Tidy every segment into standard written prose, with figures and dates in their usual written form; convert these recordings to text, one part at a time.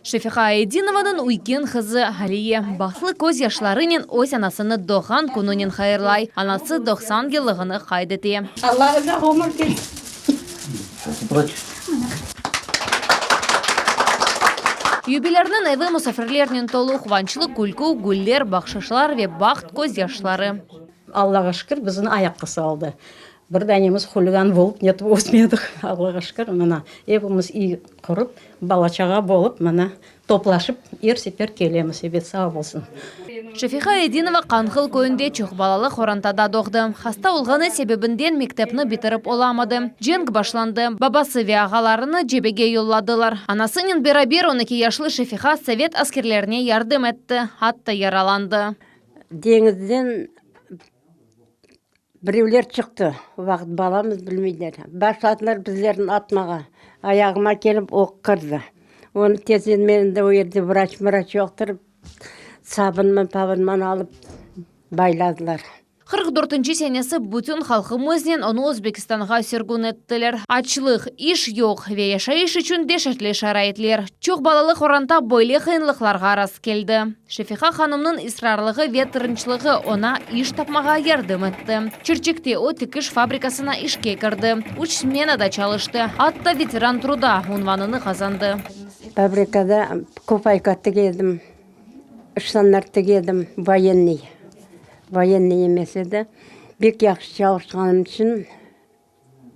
Шефиха Айдинованың уйкен қызы Алия. Бақлы көз яшларынен ось анасыны доған күнінен хайырлай. Анасы 90 елығыны қайдыте. Allah'ına omur değil. Юбилярның әві мұсафірлерінен толу қуанчылы күлкі, гүллер, бақшышлар ве бақыт көз яшлары. Allah'a şükür bizini ayakka saldı. Bir denemiz хулиган болып, нетіп өсмедік. Allah'a şükür, мына evimiz iyi құрып, балачаға болып, мына топлашып, ер-сепер келеміз, ебет сау болсын. Шефиха Айдинова қанқыл көйінде чоқ балалы хорантада доғды. Хаста олғаны себебінден мектепні бітіріп оламады. Женг башланды. Бабасы ве ағаларыны жебеге йолладылар. Анасының берабер 12 яшлы Шефиха совет аскерлеріне ярдым етті. Атты яраланды. Деңізден біреулер шықты. Уақыт баламыз білмейдер. Башладылар біздердің атмаға. Аяғыма келіп оқ кірді. Оны тезен менінде о ерде врач жоқтырып, сабынман пабынман алып байладылар. 44-ші сенесі бүтін халқымызден оны Өзбекстанға сүргін еттілер. Ачлық, иш жоқ, ве яшайыш үшін дешетлі шарайтлер. Чоқ балалы хоранта бойлы қиынлықларға арас келді. Шефиха ханымның исрарлығы ве тырыншылығы она иш тапмаға ярдым етті. Чырчикте о тікіш фабрикасына ішке кірді. Үш сменада çalıştı. Атта ветеран труда унванını қазанды. Фабрикада купайка тігедім, ұшсанлар тігедім, военный. Военный емес еді. Бек яқшы çalışқаным үшін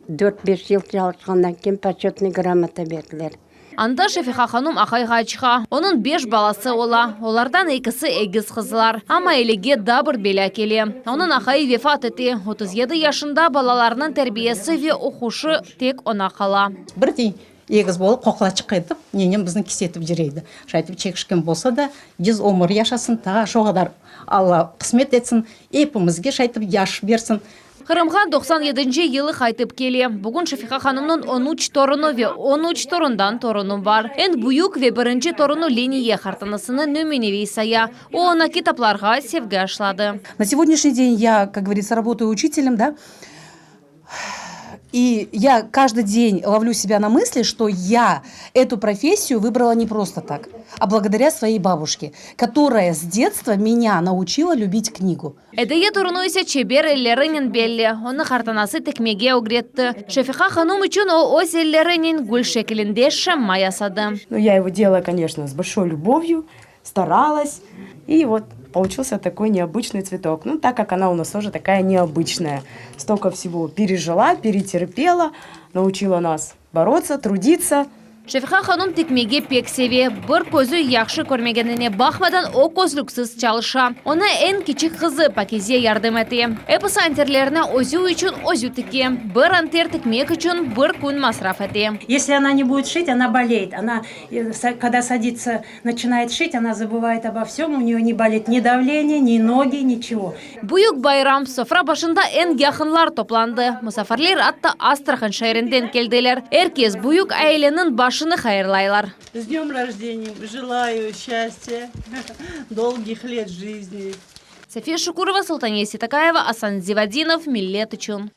4-5 жыл çalışқандан кейін почетный грамота берділер. Анда Шефиха ханым ақайға чыға. Оның 5 баласы ола. Олардан 2-сі егіз қызылар. Ама елеге дабыр беля келе. Оның ақайы вефат еті. 37 яшында балаларының тәрбиесі ве оқушы тек она қала. Бір дей егіз болып қоқыла шыққайдып, ненен біздің кесетіп жүрейді. Шайтып чекішкен болса да, ез өмір яшасын, таға шоғадар Алла қысмет етсін, епімізге шайтып яш берсін. Қырымға 97-ші елі қайтып келе. Бүгін Шефиха ханымның 13 торыны ве 13 торындан торыны бар. Ән бұйық ве бірінші торыны Ление қартанысыны нөменевей сая. Она китапларға севге ашлады. На сегодняшний день я, как говорится, работаю учителем, да. И я каждый день ловлю себя на мысли, что я эту профессию выбрала не просто так, а благодаря своей бабушке, которая с детства меня научила любить книгу. Әдейі тұрынуыся чебер әллерінен белі. Оны қартанасы текмеге өгретті. Шефиха ханым үшін ос әллерінен гүл шекілінде шамма ясады. Я его делала, конечно, с большой любовью, старалась. И вот получился такой необычный цветок. Ну, так как она у нас тоже такая необычная. Столько всего пережила, перетерпела, научила нас бороться, трудиться. Шефиха ханым текмеге пек севе. Бір көзі яқшы көрмегеніне бақмадан о көзліксіз çalışа. Ona en küçük kızı Pakize yardım etti. Эпі сантерлеріне өзі үшін өзі тіке. Бір антер текмек үшін бір күн масраф etti. Если она не будет шить, она болеет. Она, когда садится, начинает шить, она забывает обо всем. У нее не болит ни давление, ни ноги, ничего. Büyük bayram sofra başında en yakınlar toplandı. Musafirler hatta Astrakhan şehrinden geldiler. Herkes büyük ailenin başını hayırlaylar. С днем рождения! Желаю счастья, долгих лет жизни. София Шукурова, Султания Ситакаева, Асан Зивадинов, Миллет üçün.